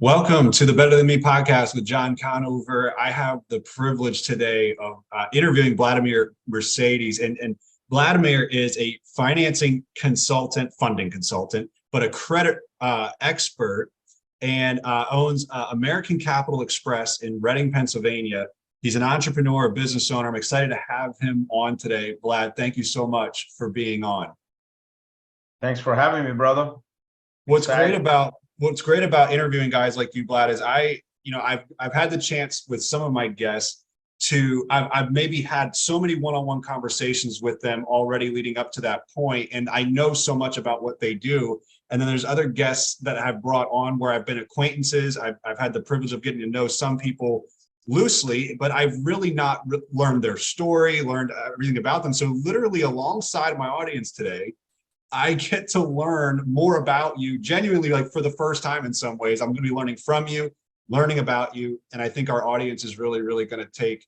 Welcome to the Better Than Me podcast with John Conover. I have the privilege today of interviewing Bladimir Mercedes. And Bladimir is a financing consultant, funding consultant, but a credit expert and owns American Capital Express in Reading, Pennsylvania. He's an entrepreneur, a business owner. I'm excited to have him on today. Vlad, thank you so much for being on. Thanks for having me, brother. What's great about interviewing guys like you, Vlad, is I've had the chance with some of my guests I've maybe had so many one-on-one conversations with them already leading up to that point, and I know so much about what they do. And then there's other guests that I've brought on where I've been acquaintances. I've had the privilege of getting to know some people loosely, but I've really not learned their story, learned everything about them. So literally alongside my audience today, I get to learn more about you genuinely, like for the first time in some ways. I'm going to be learning from you, learning about you. And I think our audience is really, really going to take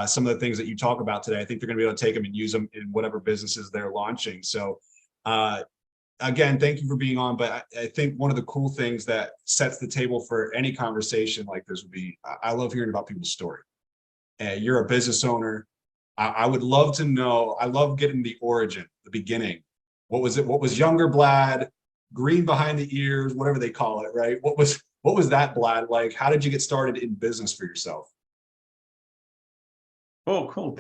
some of the things that you talk about today. I think they're going to be able to take them and use them in whatever businesses they're launching. So again, thank you for being on. But I think one of the cool things that sets the table for any conversation like this would be, I love hearing about people's story. You're a business owner. I would love to know, I love getting the origin, the beginning. What was it? What was younger Blad, green behind the ears, whatever they call it, right? What was that Blad like? How did you get started in business for yourself? Oh, cool.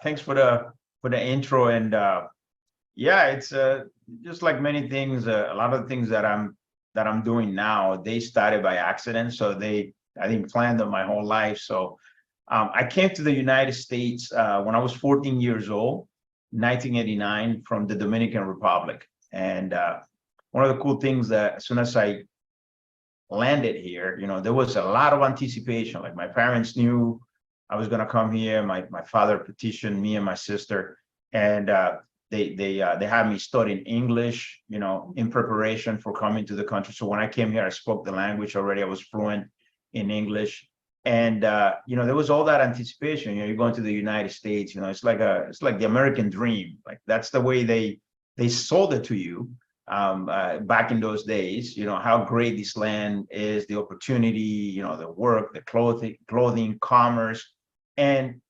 Thanks for the intro. And yeah, it's just like many things. A lot of the things that I'm doing now, they started by accident. So I didn't plan them my whole life. So I came to the United States when I was 14 years old. 1989 from the Dominican Republic. And one of the cool things that as soon as I landed here, there was a lot of anticipation. Like my parents knew I was going to come here. My father petitioned me and my sister, and they had me studying English, in preparation for coming to the country. So when I came here, I spoke the language already. I was fluent in English. And there was all that anticipation. You're going to the United States. It's like the American dream. Like that's the way they sold it to you back in those days. How great this land is, the opportunity. The work, the clothing, commerce, and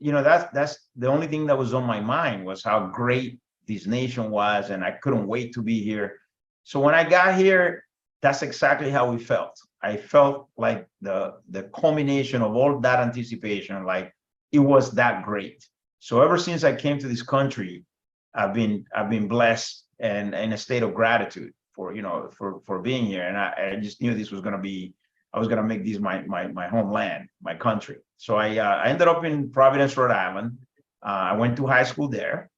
that's the only thing that was on my mind was how great this nation was, and I couldn't wait to be here. So when I got here, that's exactly how we felt. I felt like the culmination of all that anticipation, like it was that great. So ever since I came to this country, I've been blessed and in a state of gratitude for being here. And I just knew this was going to be, I was going to make this my homeland, my country. So I ended up in Providence, Rhode Island. I went to high school there.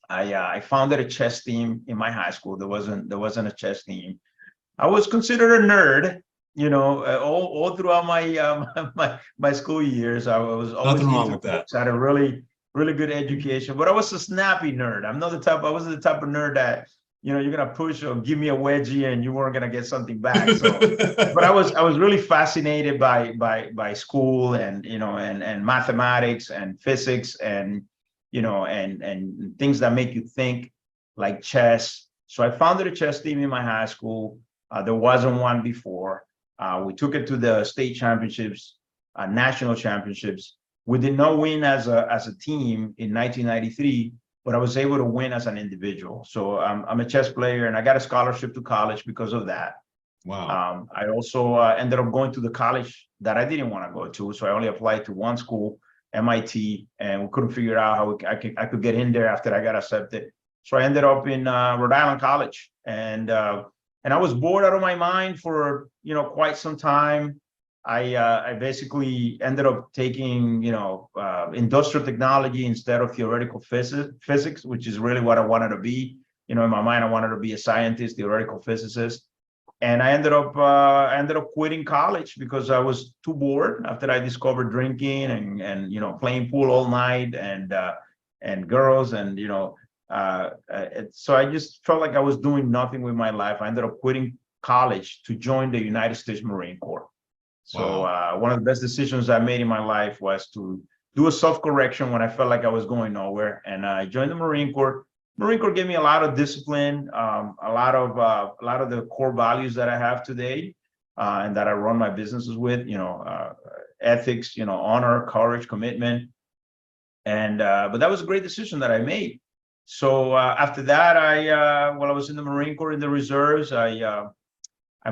I founded a chess team in my high school. There wasn't a chess team. I was considered a nerd, all throughout my school years. I was always nothing wrong with that. I had a really, really good education, but I was a snappy nerd. I wasn't the type of nerd that, you're gonna push or give me a wedgie and you weren't gonna get something back. So, but I was really fascinated by school and and mathematics and physics and and things that make you think, like chess. So I founded a chess team in my high school. There wasn't one before. We took it to the state championships, national championships. We did not win as a team in 1993, but I was able to win as an individual. So I'm a chess player, and I got a scholarship to college because of that. Wow. I also ended up going to the college that I didn't want to go to, so I only applied to one school, MIT, and we couldn't figure out how I could get in there after I got accepted. So I ended up in Rhode Island College, and I was bored out of my mind for quite some time. I basically ended up taking industrial technology instead of theoretical physics, which is really what I wanted to be. In my mind, I wanted to be a scientist, theoretical physicist. And I ended up quitting college because I was too bored after I discovered drinking and playing pool all night and girls and so I just felt like I was doing nothing with my life. I ended up quitting college to join the United States Marine Corps. So one of the best decisions I made in my life was to do a self-correction when I felt like I was going nowhere, and I joined the Marine Corps. Marine Corps gave me a lot of discipline, a lot of the core values that I have today. and that I run my businesses with, ethics, honor, courage, commitment. And but that was a great decision that I made. So after that, while I was in the Marine Corps in the reserves, I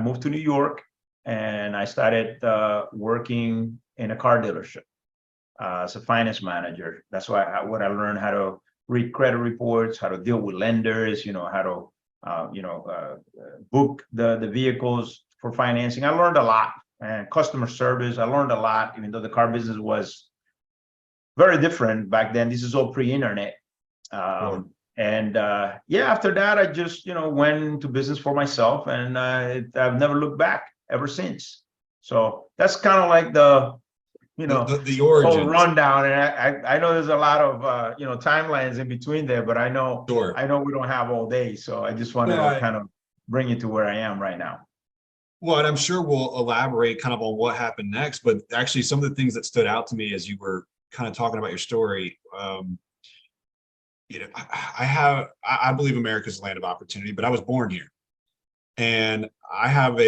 moved to New York, and I started working in a car dealership as a finance manager. That's what I learned, how to read credit reports, how to deal with lenders, how to book the vehicles for financing. I learned a lot, and customer service. I learned a lot, even though the car business was very different back then. This is all pre-internet. Sure. And yeah, after that, I just went into business for myself, and I've never looked back ever since. So that's kind of like the The whole origins. rundown. And I know there's a lot of timelines in between there, but I know Sure. we don't have all day, so I just wanted No, to kind of bring you to where I am right now. well, and I'm sure we'll elaborate kind of on what happened next, but actually some of the things that stood out to me as you were kind of talking about your story, I believe America's a land of opportunity, but I was born here. And I have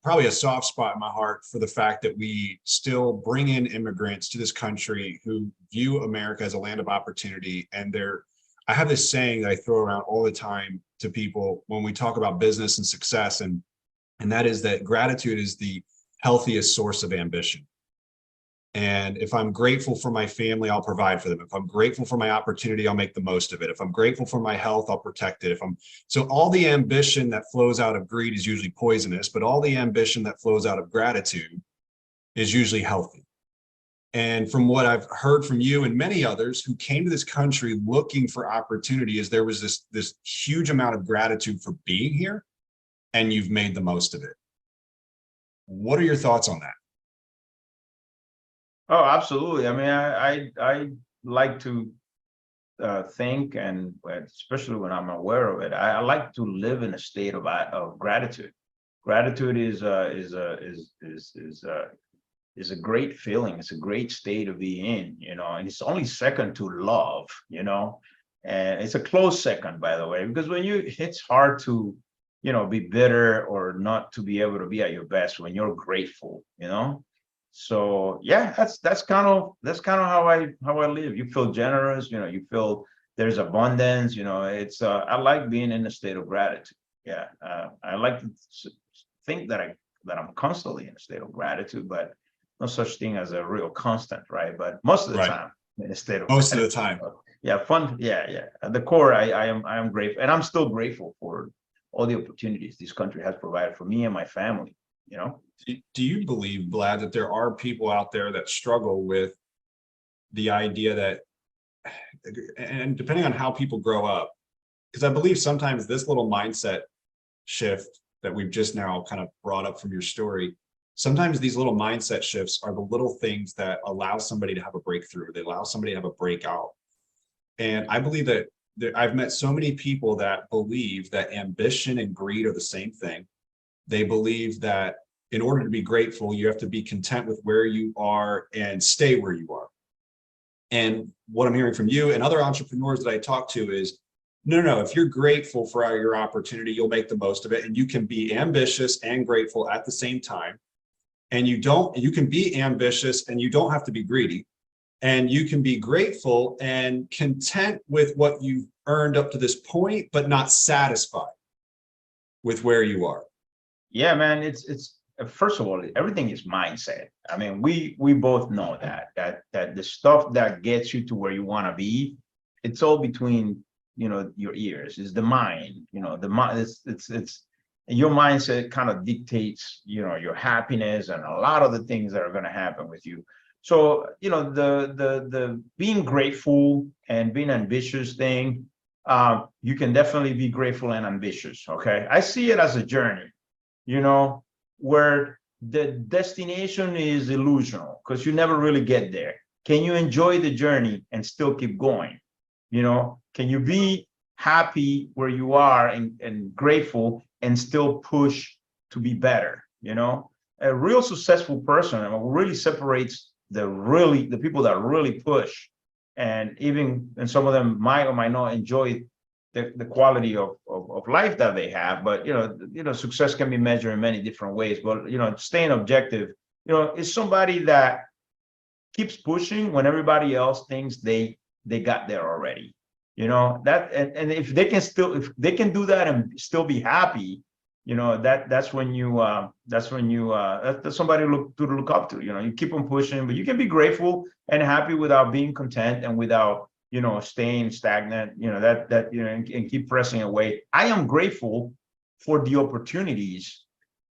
probably a soft spot in my heart for the fact that we still bring in immigrants to this country who view America as a land of opportunity. And I have this saying that I throw around all the time to people when we talk about business and success, and that is that gratitude is the healthiest source of ambition. And if I'm grateful for my family, I'll provide for them. If I'm grateful for my opportunity, I'll make the most of it. If I'm grateful for my health, I'll protect it. So all the ambition that flows out of greed is usually poisonous, but all the ambition that flows out of gratitude is usually healthy. And from what I've heard from you and many others who came to this country looking for opportunity, is there was this huge amount of gratitude for being here, and you've made the most of it. What are your thoughts on that? Oh, absolutely. I mean, I like to think, and especially when I'm aware of it, I like to live in a state of gratitude. Gratitude is a great feeling. It's a great state to be in, and it's only second to love, and it's a close second, by the way, because it's hard to, be bitter or not to be able to be at your best when you're grateful, So yeah, that's kind of how I live. You feel generous, you feel there's abundance, it's I like being in a state of gratitude. Yeah, I like to think that I'm constantly in a state of gratitude, but no such thing as a real constant, right? But most of the Right. time in a state of Most of gratitude. the time. Yeah, fun. Yeah. At the core, I am grateful, and I'm still grateful for all the opportunities this country has provided for me and my family. Do you believe, Vlad, that there are people out there that struggle with the idea that, and depending on how people grow up, because I believe sometimes this little mindset shift that we've just now kind of brought up from your story, sometimes these little mindset shifts are the little things that allow somebody to have a breakthrough. They allow somebody to have a breakout. And I believe that I've met so many people that believe that ambition and greed are the same thing. They believe that in order to be grateful, you have to be content with where you are and stay where you are. And what I'm hearing from you and other entrepreneurs that I talk to is, no, if you're grateful for your opportunity, you'll make the most of it. And you can be ambitious and grateful at the same time. And you can be ambitious and you don't have to be greedy. And you can be grateful and content with what you've earned up to this point, but not satisfied with where you are. Yeah, man, it's first of all, everything is mindset. I mean, we both know that the stuff that gets you to where you want to be, it's all between your ears. It's the mind. The mind. It's your mindset kind of dictates your happiness and a lot of the things that are going to happen with you. So the being grateful and being ambitious thing, you can definitely be grateful and ambitious. Okay, I see it as a journey. Where the destination is illusional because you never really get there. Can you enjoy the journey and still keep going? Can you be happy where you are and grateful and still push to be better? A real successful person really separates the people that really push, and some of them might or might not enjoy the quality of life that they have. But success can be measured in many different ways. But staying objective, is somebody that keeps pushing when everybody else thinks they got there already. That, and if they can do that and still be happy, that's when that's somebody to look up to. You keep on pushing, but you can be grateful and happy without being content and without staying stagnant. And keep pressing away. I am grateful for the opportunities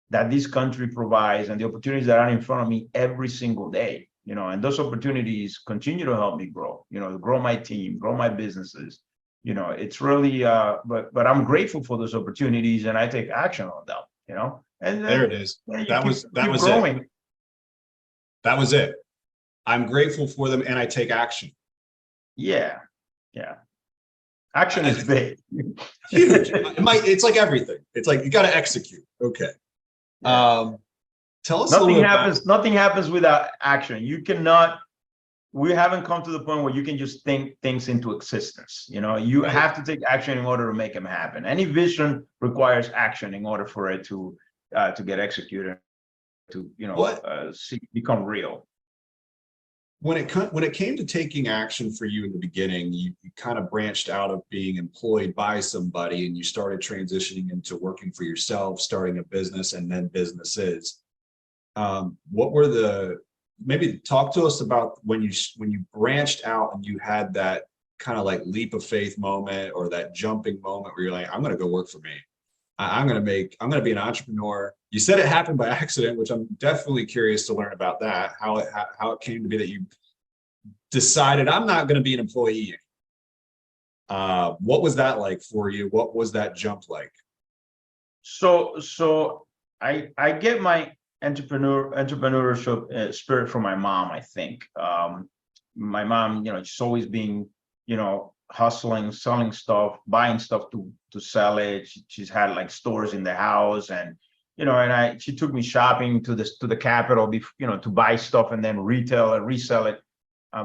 that this country provides and the opportunities that are in front of me every single day. And those opportunities continue to help me grow, grow my team, grow my businesses. It's really, but I'm grateful for those opportunities and I take action on them, and there it is. That was growing. it. That was it. I'm grateful for them and I take action. Yeah. Action is big. Huge. It's like everything. It's like, you got to execute. Okay. Yeah. Tell us nothing happens without action. We haven't come to the point where you can just think things into existence. You have to take action in order to make them happen. Any vision requires action in order for it to get executed, to become real. When it came to taking action for you in the beginning, you kind of branched out of being employed by somebody and you started transitioning into working for yourself, starting a business and then businesses. What were maybe talk to us about when you branched out and you had that kind of like leap of faith moment or that jumping moment where you're like, I'm going to go work for me. I'm going to be an entrepreneur. You said it happened by accident, which I'm definitely curious to learn about that, how it came to be that you decided I'm not going to be an employee. What was that like for you? What was that jump like? So I get my entrepreneurship spirit from my mom, I think. My mom, she's always been, hustling, selling stuff, buying stuff to sell it. She's had like stores in the house, and she took me shopping to the capital, to buy stuff and then retail and resell it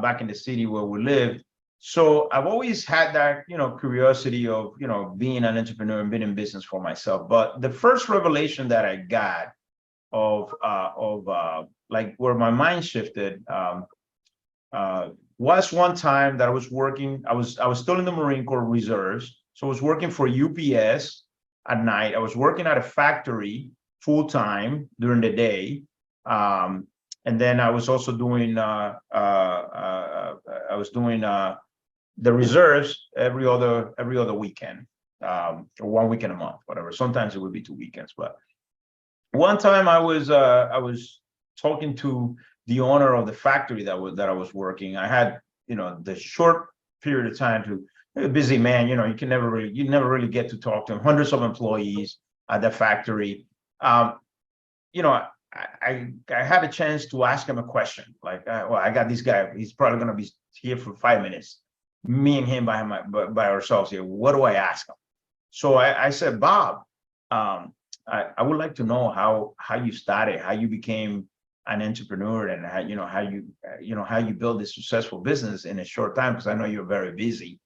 back in the city where we lived. So I've always had that, curiosity of, being an entrepreneur and being in business for myself. But the first revelation that I got of like where my mind shifted was one time that I was working. I was still in the Marine Corps Reserves, so I was working for UPS at night. I was working at a factory full time during the day, and then I was also doing the reserves every other weekend, or 1 weekend a month, whatever. Sometimes it would be 2 weekends, but one time I was talking to the owner of the factory that I was working. I had, the short period of time to, a busy man, you never really get to talk to him. Hundreds of employees at the factory. I had a chance to ask him a question. Like, I got this guy. He's probably going to be here for 5 minutes. Me and him by ourselves here. What do I ask him? So I said, Bob, I would like to know how you started, how you became an entrepreneur, and how you build this successful business in a short time, because I know you're very busy.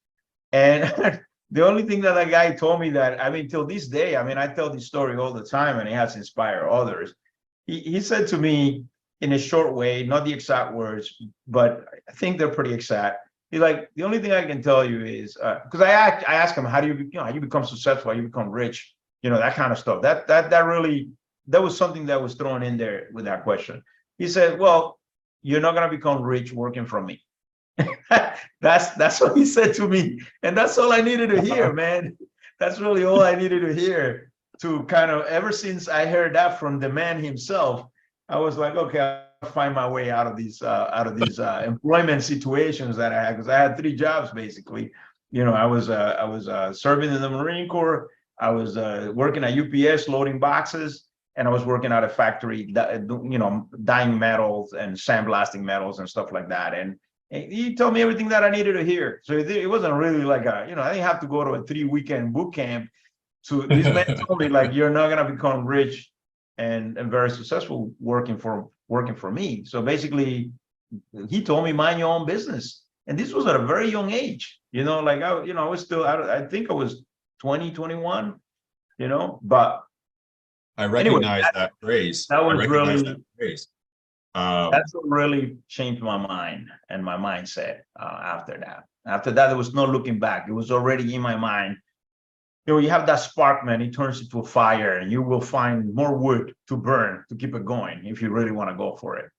And the only thing that guy told me that, till this day, I tell this story all the time and it has inspired others. He said to me in a short way, not the exact words, but I think they're pretty exact. He's like, the only thing I can tell you is, because I asked him, how do you become successful, how you become rich, that kind of stuff. That was something that was thrown in there with that question. He said, well, you're not going to become rich working for me. That's what he said to me. And that's all I needed to hear, man. That's really all I needed to hear, to kind of, ever since I heard that from the man himself, I was like, okay, I'll find my way out of these employment situations that I had, because I had 3 jobs basically. I was serving in the Marine Corps. I was working at UPS loading boxes, and I was working at a factory, dyeing metals and sandblasting metals and stuff like that. And he told me everything that I needed to hear. So it wasn't really like I didn't have to go to a 3-weekend boot camp. So this man told me, like, you're not gonna become rich and very successful working for me. So basically, he told me, mind your own business. And this was at a very young age, like I was still, I think I was 20, 21, but I anyway, recognize that phrase. that I was recognize really, that phrase. that's what really changed my mind and my mindset after that. After that, there was no looking back. It was already in my mind. You have that spark, man, it turns into a fire, and you will find more wood to burn to keep it going if you really want to go for it.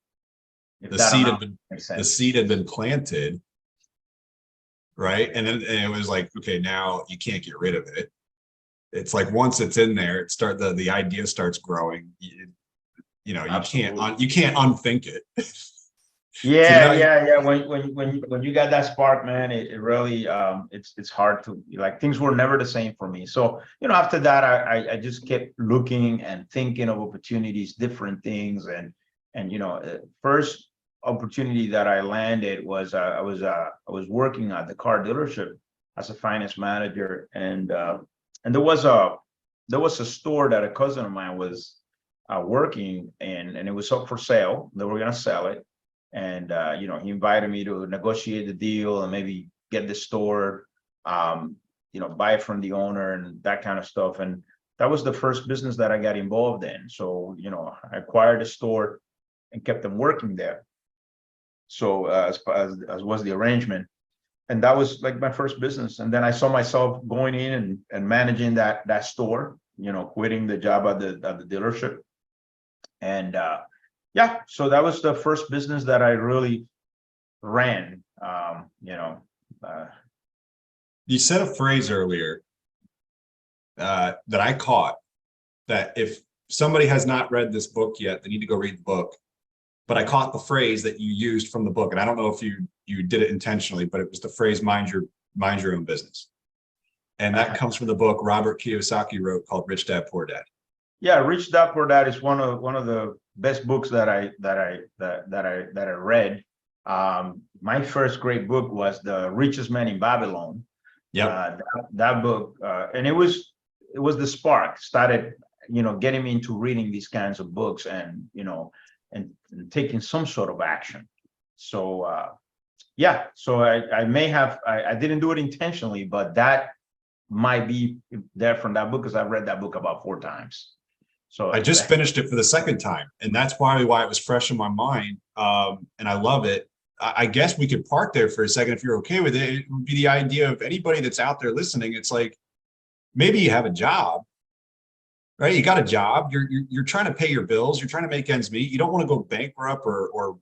If The that seed analogy makes the sense. seed had been planted, right? And then it was like, okay, now you can't get rid of it. It's like once it's in there, the idea starts growing. You Absolutely. can't unthink it. So Yeah, now yeah, yeah. When you got that spark, man, it really it's hard to, like, things were never the same for me. So, after that, I just kept looking and thinking of opportunities, different things, and first opportunity that I landed was I was working at the car dealership as a finance manager, and there was a store that a cousin of mine was working in, and it was up for sale. They were gonna sell it, and he invited me to negotiate the deal and maybe get the store, buy it from the owner and that kind of stuff. And that was the first business that I got involved in. So I acquired a store and kept them working there. So as was the arrangement, and that was like my first business. And then I saw myself going in and managing that store, quitting the job at the dealership. And yeah, so that was the first business that I really ran. you said a phrase earlier that I caught, that if somebody has not read this book yet, they need to go read the book. But I caught the phrase that you used from the book, and I don't know if you did it intentionally, but it was the phrase mind your own business. And that comes from the book Robert Kiyosaki wrote called Rich Dad Poor Dad. Yeah, Rich Dad Poor Dad is one of the best books that I read. My first great book was The Richest Man in Babylon. Yeah. That book, and it was the spark started, getting me into reading these kinds of books, and and taking some sort of action. So yeah, so I didn't do it intentionally, but that might be there from that book, because I've read that book about 4 times. So I just finished it for the second time, and that's probably why it was fresh in my mind. And I love it. I guess we could park there for a second if you're okay with it. It would be the idea of anybody that's out there listening. It's like, maybe you have a job, right? You got a job. You're trying to pay your bills. You're trying to make ends meet. You don't want to go bankrupt or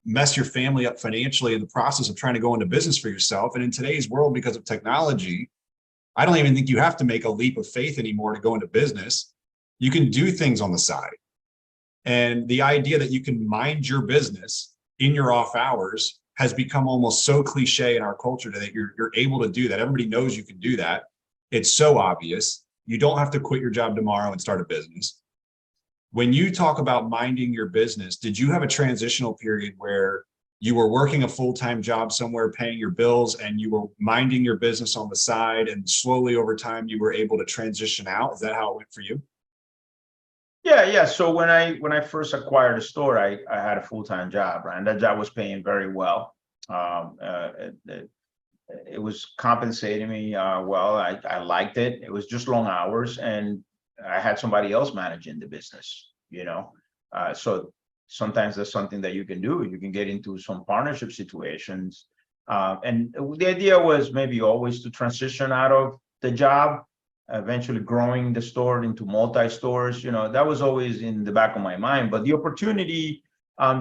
mess your family up financially in the process of trying to go into business for yourself. And in today's world, because of technology, I don't even think you have to make a leap of faith anymore to go into business. You can do things on the side. And the idea that you can mind your business in your off hours has become almost so cliche in our culture that you're able to do that. Everybody knows you can do that. It's so obvious. You don't have to quit your job tomorrow and start a business. When you talk about minding your business, did you have a transitional period where you were working a full-time job somewhere, paying your bills, and you were minding your business on the side, and slowly over time you were able to transition out? Is that how it went for you? yeah. So when I first acquired the store, I had a full-time job, right? And that job was paying very well. It was compensating me well. I liked it. It was just long hours, and I had somebody else managing the business, so sometimes that's something that you can do. You can get into some partnership situations. And the idea was maybe always to transition out of the job, eventually growing the store into multi-stores. That was always in the back of my mind. But the opportunity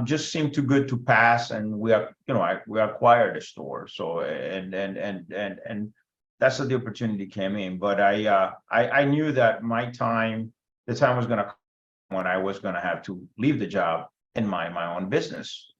just seemed too good to pass, and we acquired a store. So and that's how the opportunity came in. But I knew that the time was going to come when I was going to have to leave the job in my own business,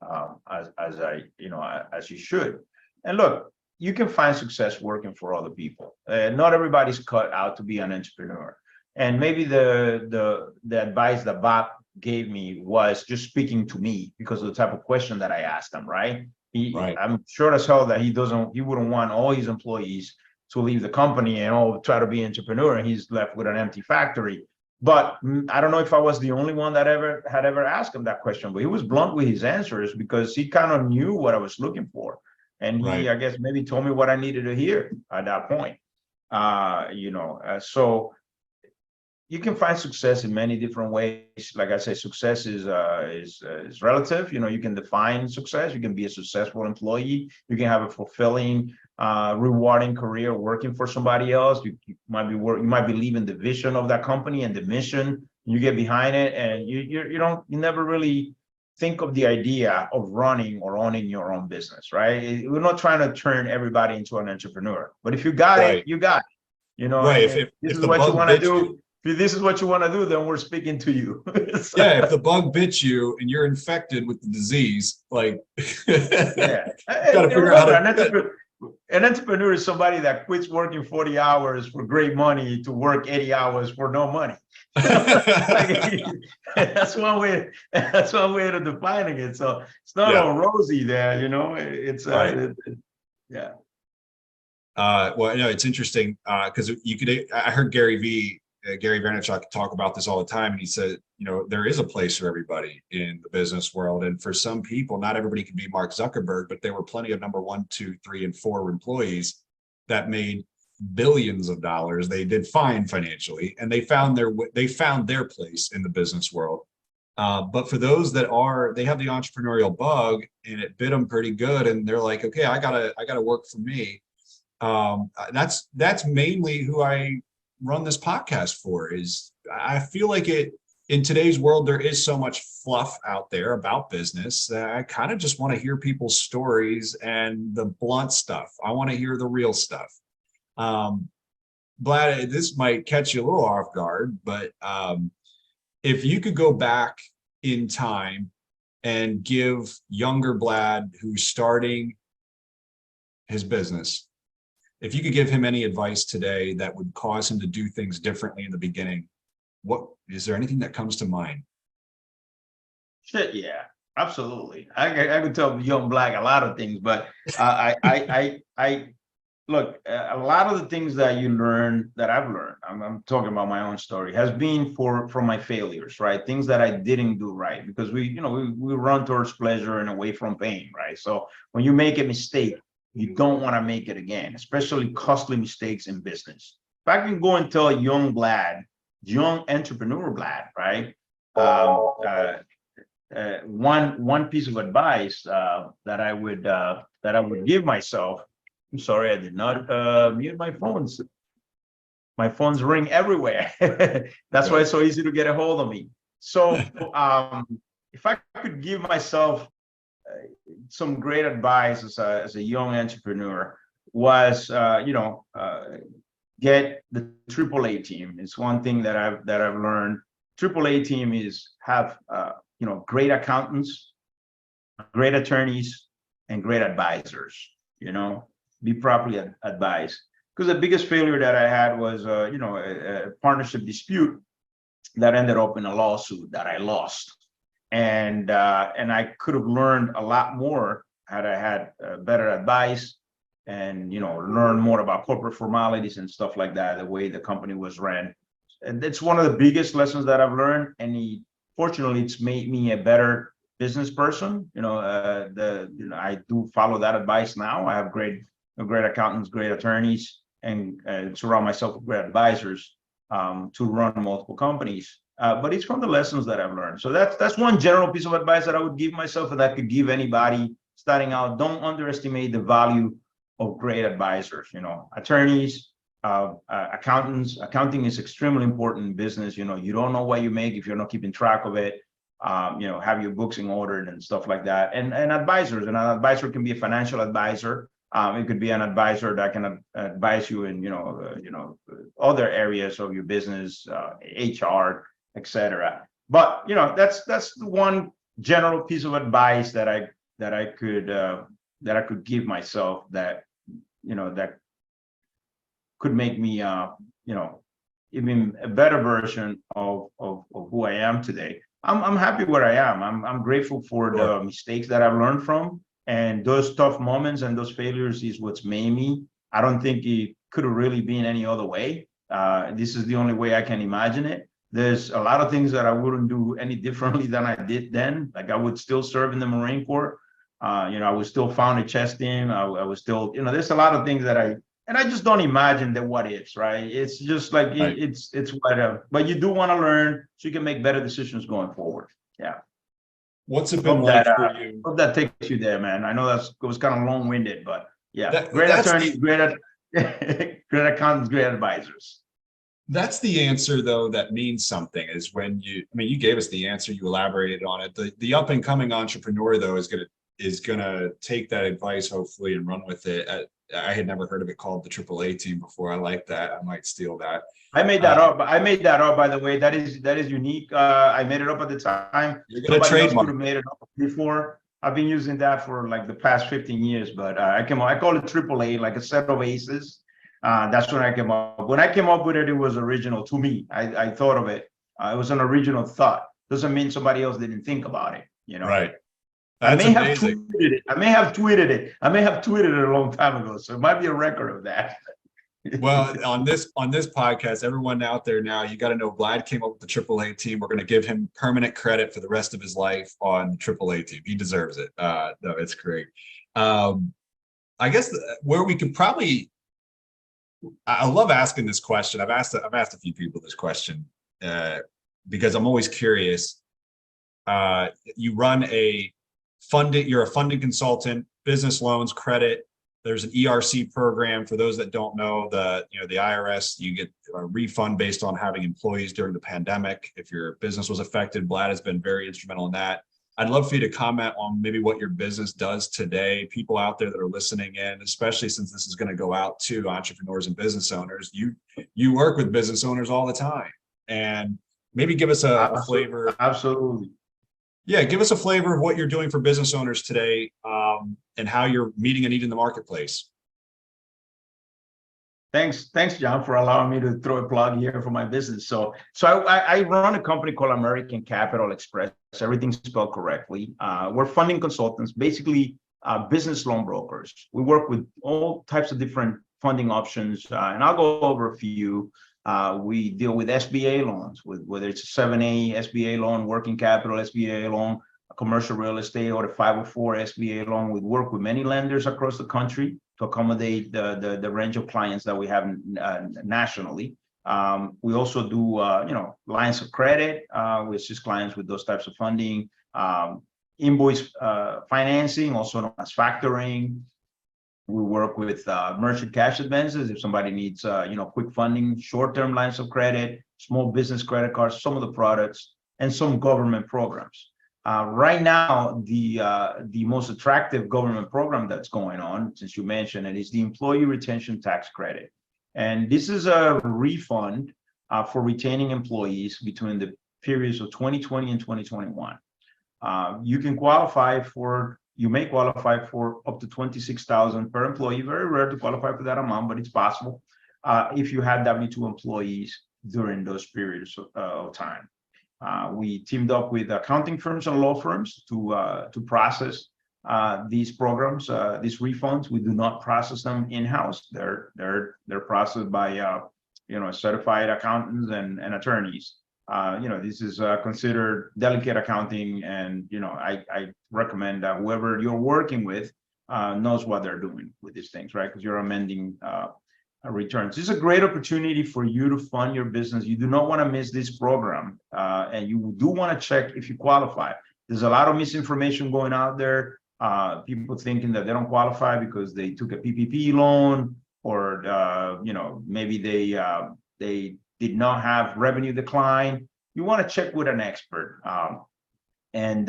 as you should. And look, you can find success working for other people. Not everybody's cut out to be an entrepreneur. And maybe the advice that Bob gave me was just speaking to me because of the type of question that I asked him, right? Right. I'm sure as hell that he wouldn't want all his employees to leave the company and all try to be an entrepreneur, and he's left with an empty factory. But I don't know if I was the only one that ever asked him that question, but he was blunt with his answers because he kind of knew what I was looking for. And he, Right. I guess, maybe told me what I needed to hear at that point. So you can find success in many different ways. Like I say, success is relative. You can define success. You can be a successful employee. You can have a fulfilling, rewarding career working for somebody else. You might be leaving the vision of that company and the mission. You get behind it, and you never really think of the idea of running or owning your own business, right? We're not trying to turn everybody into an entrepreneur, but if you got it, Right. you got it. Right. And this If is the what you bug want to bit do. you, If this is what you want to do, then we're speaking to you. yeah, if the bug bit you and you're infected with the disease, like Yeah. got to And figure out remember, how to. an entrepreneur is somebody that quits working 40 hours for great money to work 80 hours for no money. Like, that's one way. That's one way of defining it. So it's not Yeah. all rosy there. It's Right. yeah. Well, no, it's interesting because you could. I heard Gary Vaynerchuk talk about this all the time, and he said, there is a place for everybody in the business world, and for some people, not everybody can be Mark Zuckerberg, but there were plenty of number 1, 2, 3, and 4 employees that made billions of dollars. They did fine financially, and they found their place in the business world. But for those that they have the entrepreneurial bug, and it bit them pretty good, and they're like, okay, I gotta work for me. That's mainly who I run this podcast for. Is I feel like in today's world there is so much fluff out there about business that I kind of just want to hear people's stories and the blunt stuff. I want to hear the real stuff. Vlad, this might catch you a little off guard, but if you could go back in time and give younger Vlad, who's starting his business, if you could give him any advice today that would cause him to do things differently in the beginning, what is there anything that comes to mind? Shit, yeah, absolutely. I could tell young Black a lot of things, but I look, a lot of the things that you learn, that I've learned, I'm talking about my own story, has been from my failures, right? Things that I didn't do right, because we run towards pleasure and away from pain, right? So when you make a mistake, you don't want to make it again, especially costly mistakes in business. If I can go and tell young entrepreneur Vlad, right? One piece of advice that I would give myself. I'm sorry, I did not mute my phones. My phones ring everywhere. That's why it's so easy to get a hold of me. So if I could give myself some great advice as a young entrepreneur, was get the AAA team. It's one thing that I've learned. AAA team is have great accountants, great attorneys, and great advisors. Be properly advised. Because the biggest failure that I had was a partnership dispute that ended up in a lawsuit that I lost. And I could have learned a lot more had I had better advice, and learn more about corporate formalities and stuff like that, the way the company was ran. And it's one of the biggest lessons that I've learned, and fortunately it's made me a better business person. I do follow that advice now. I have great accountants, great attorneys, and surround myself with great advisors to run multiple companies. But it's from the lessons that I've learned. So that's one general piece of advice that I would give myself, and that I could give anybody starting out. Don't underestimate the value of great advisors. Attorneys, accountants. Accounting is extremely important in business. You don't know what you make if you're not keeping track of it. Have your books in order and stuff like that. And advisors. And an advisor can be a financial advisor. It could be an advisor that can advise you in other areas of your business, HR, etc. But that's the one general piece of advice that I could give myself, that that could make me even a better version of who I am today. I'm happy where I am. I'm grateful for the mistakes that I've learned from, and those tough moments and those failures is what's made me. I don't think it could have really been any other way. This is the only way I can imagine it. There's a lot of things that I wouldn't do any differently than I did then. Like, I would still serve in the Marine Corps. I was still found a chess team. I was still, there's a lot of things that I just don't imagine the what ifs, right? It's just like Right. it's whatever. But you do want to learn so you can make better decisions going forward. Yeah. What's it been like for you? Hope that takes you there, man. I know it was kind of long-winded, but yeah, great That's attorneys, great accountants, great advisors. That's the answer, though, that means something is when you gave us the answer, you elaborated on it. The up and coming entrepreneur, though, is gonna take that advice, hopefully, and run with it. I had never heard of it called the AAA team before. I like that. I might steal that. I made that up. I made that up, by the way. That is unique. I made it up at the time. You're gonna trademark. Could have made it up before. I've been using that for like the past 15 years, but I call it AAA, like a set of aces. That's when I came up. When I came up with it, it was original to me. I thought of it. It was an original thought. Doesn't mean somebody else didn't think about it. Right. That's amazing. I may have tweeted it a long time ago, so it might be a record of that. Well, on this podcast, everyone out there now, you got to know Vlad came up with the AAA team. We're going to give him permanent credit for the rest of his life on the AAA team. He deserves it. No, it's great. I guess where we could probably, I love asking this question. I've asked a few people this question because I'm always curious. You run you're a funding consultant, business loans, credit. There's an ERC program for those that don't know. The IRS, you get a refund based on having employees during the pandemic. If your business was affected, Vlad has been very instrumental in that. I'd love for you to comment on maybe what your business does today. People out there that are listening in, especially since this is going to go out to entrepreneurs and business owners. You work with business owners all the time, and maybe give us a flavor. Absolutely. Yeah, give us a flavor of what you're doing for business owners today, and how you're meeting a need in the marketplace. Thanks, John, for allowing me to throw a plug here for my business. So I run a company called American Capital Express. Everything's spelled correctly. We're funding consultants, basically business loan brokers. We work with all types of different funding options, and I'll go over a few. We deal with SBA loans, whether it's a 7A SBA loan, working capital SBA loan, a commercial real estate, or the 504 SBA loan. We work with many lenders across the country to accommodate the range of clients that we have nationally. We also do lines of credit, which is clients with those types of funding, invoice financing, also known as factoring. We work with merchant cash advances if somebody needs quick funding, short-term lines of credit, small business credit cards, some of the products, and some government programs. Right now, the most attractive government program that's going on, since you mentioned it, is the Employee Retention Tax Credit. And this is a refund for retaining employees between the periods of 2020 and 2021. You may qualify for up to $26,000 per employee. Very rare to qualify for that amount, but it's possible if you had W-2 employees during those periods of time. We teamed up with accounting firms and law firms to process these programs, these refunds. We do not process them in-house. They're processed by certified accountants and attorneys. This is considered delicate accounting, and I recommend that whoever you're working with knows what they're doing with these things, right? Because you're amending returns. This is a great opportunity for you to fund your business. You do not want to miss this program, and you do want to check if you qualify. There's a lot of misinformation going out there. People thinking that they don't qualify because they took a PPP loan, or maybe they did not have revenue decline. You want to check with an expert, and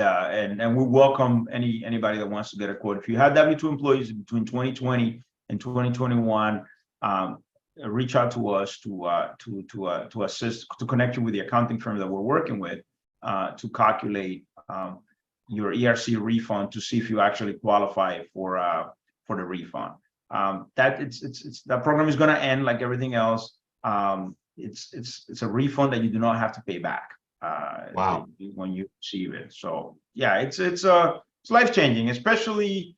we welcome anybody that wants to get a quote. If you have W-2 employees between 2020 and 2021, reach out to us to assist, to connect you with the accounting firm that we're working with to calculate your ERC refund to see if you actually qualify for the refund. That program is going to end like everything else. It's a refund that you do not have to pay back. Wow. When you receive it. So yeah, it's life-changing, especially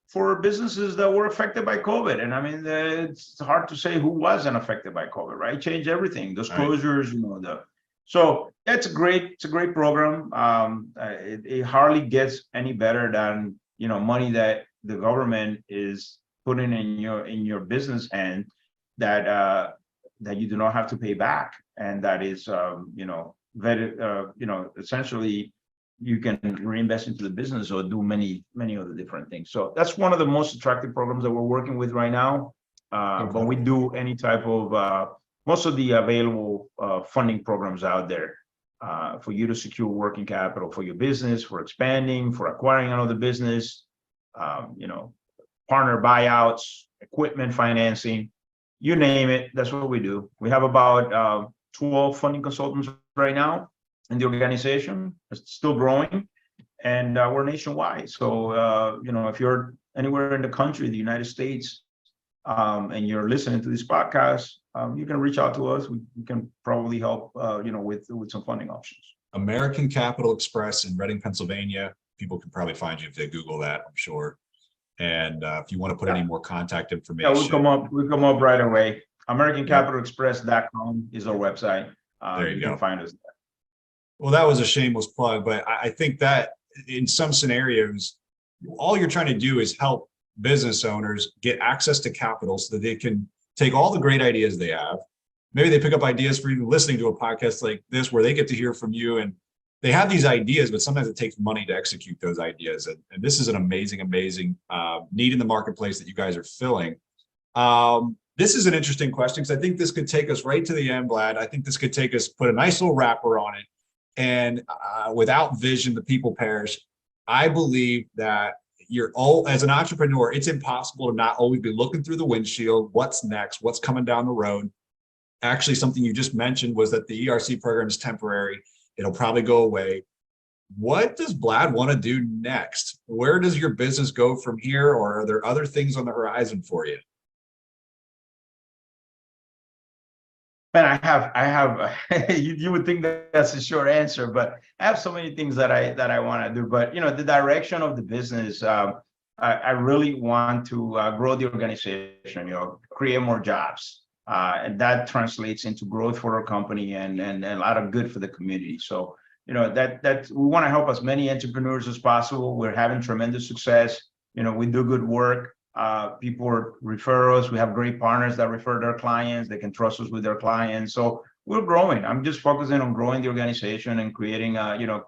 for businesses that were affected by COVID. And I mean, it's hard to say who wasn't affected by COVID, right? It changed everything. Those closures, so it's a great program. It hardly gets any better than money that the government is putting in your business hand that that you do not have to pay back, and that is very essentially you can reinvest into the business or do many other different things. So that's one of the most attractive programs that we're working with right now. But we do any type of most of the available funding programs out there for you to secure working capital for your business, for expanding, for acquiring another business, partner buyouts, equipment financing, you name it. That's what we do. We have about 12 funding consultants right now in the organization. It's still growing, and we're nationwide. So if you're anywhere in the country, the United States, and you're listening to this podcast, you can reach out to us. We can probably help with some funding options. American Capital Express in Reading, Pennsylvania. People can probably find you if they Google that, I'm sure. And if you want to put any more contact information, we come up right away. AmericanCapitalExpress.com is our website. There you go. Can find us there. Well, that was a shameless plug, but I think that in some scenarios, all you're trying to do is help business owners get access to capital so that they can take all the great ideas they have. Maybe they pick up ideas for even listening to a podcast like this, where they get to hear from you, and they have these ideas, but sometimes it takes money to execute those ideas. And this is an amazing need in the marketplace that you guys are filling. This is an interesting question, because I think this could take us right to the end, Vlad. I think this could take us, put a nice little wrapper on it. And without vision, the people perish. I believe that as an entrepreneur, it's impossible to not always be looking through the windshield. What's next? What's coming down the road? Actually, something you just mentioned was that the ERC program is temporary. It'll probably go away. What does Vlad want to do next? Where does your business go from here? Or are there other things on the horizon for you? Man, I have. You would think that's a short answer, but I have so many things that I want to do. But the direction of the business, I really want to grow the organization. Create more jobs, and that translates into growth for our company and a lot of good for the community. So that we want to help as many entrepreneurs as possible. We're having tremendous success. We do good work. People refer us. We have great partners that refer their clients. They can trust us with their clients. So we're growing. I'm just focusing on growing the organization and creating,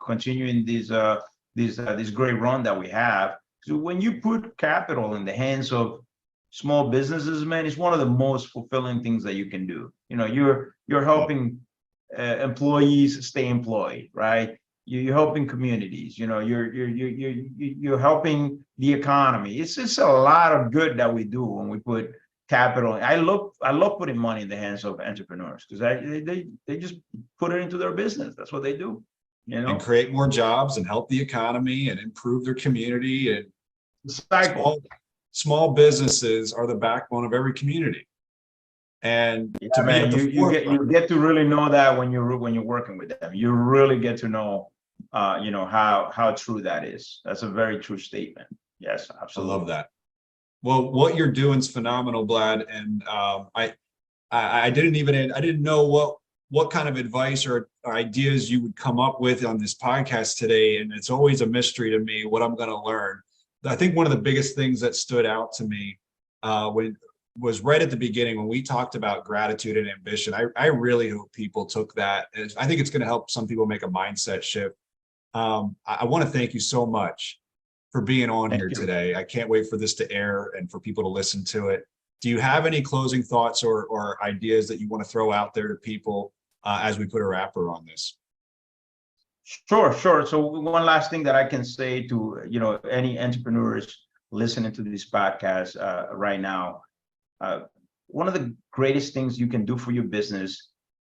continuing this great run that we have. So when you put capital in the hands of small businesses, man, it's one of the most fulfilling things that you can do. You're helping employees stay employed, right? You're helping communities. You're helping the economy. It's just a lot of good that we do when we put capital. I love putting money in the hands of entrepreneurs, because they just put it into their business. That's what they do. And create more jobs and help the economy and improve their community. And small businesses are the backbone of every community. And you get to really know that when you're working with them. You really get to know how true that is. That's a very true statement. Yes, absolutely. I love that. Well, what you're doing is phenomenal, Vlad. And I didn't know what kind of advice or ideas you would come up with on this podcast today. And it's always a mystery to me what I'm going to learn. I think one of the biggest things that stood out to me was right at the beginning when we talked about gratitude and ambition. I really hope people took that. I think it's going to help some people make a mindset shift. I want to thank you so much for being on here today. I can't wait for this to air and for people to listen to it. Do you have any closing thoughts or ideas that you want to throw out there to people as we put a wrapper on this? Sure. So one last thing that I can say to any entrepreneurs listening to this podcast right now, one of the greatest things you can do for your business,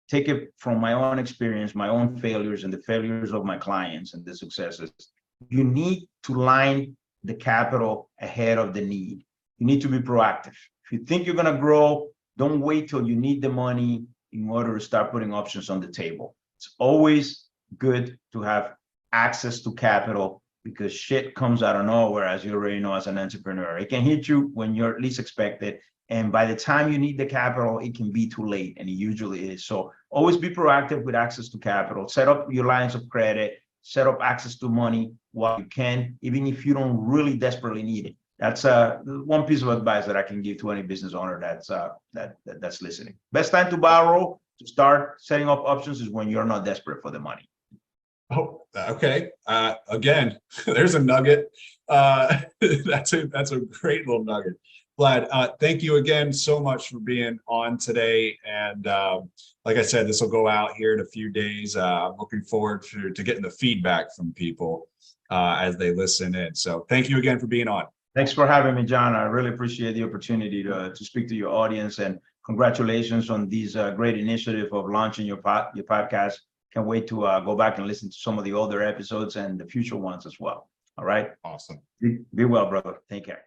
take it from my own experience, my own failures and the failures of my clients and the successes. You need to line the capital ahead of the need. You need to be proactive. If you think you're going to grow, don't wait till you need the money in order to start putting options on the table. It's always good to have access to capital, because shit comes out of nowhere, as you already know, as an entrepreneur. It can hit you when you're least expected. And by the time you need the capital, it can be too late, and it usually is. So always be proactive with access to capital. Set up your lines of credit. set up access to money while you can, even if you don't really desperately need it. That's one piece of advice that I can give to any business owner that's listening. Best time to borrow, to start setting up options, is when you're not desperate for the money. Oh, okay. Again, there's a nugget. That's a great little nugget. Vlad, thank you again so much for being on today. And like I said, this will go out here in a few days. I'm looking forward to getting the feedback from people as they listen in. So thank you again for being on. Thanks for having me, John. I really appreciate the opportunity to speak to your audience, and congratulations on this great initiative of launching your podcast. Can't wait to go back and listen to some of the older episodes and the future ones as well. All right. Awesome. Be well, brother. Take care.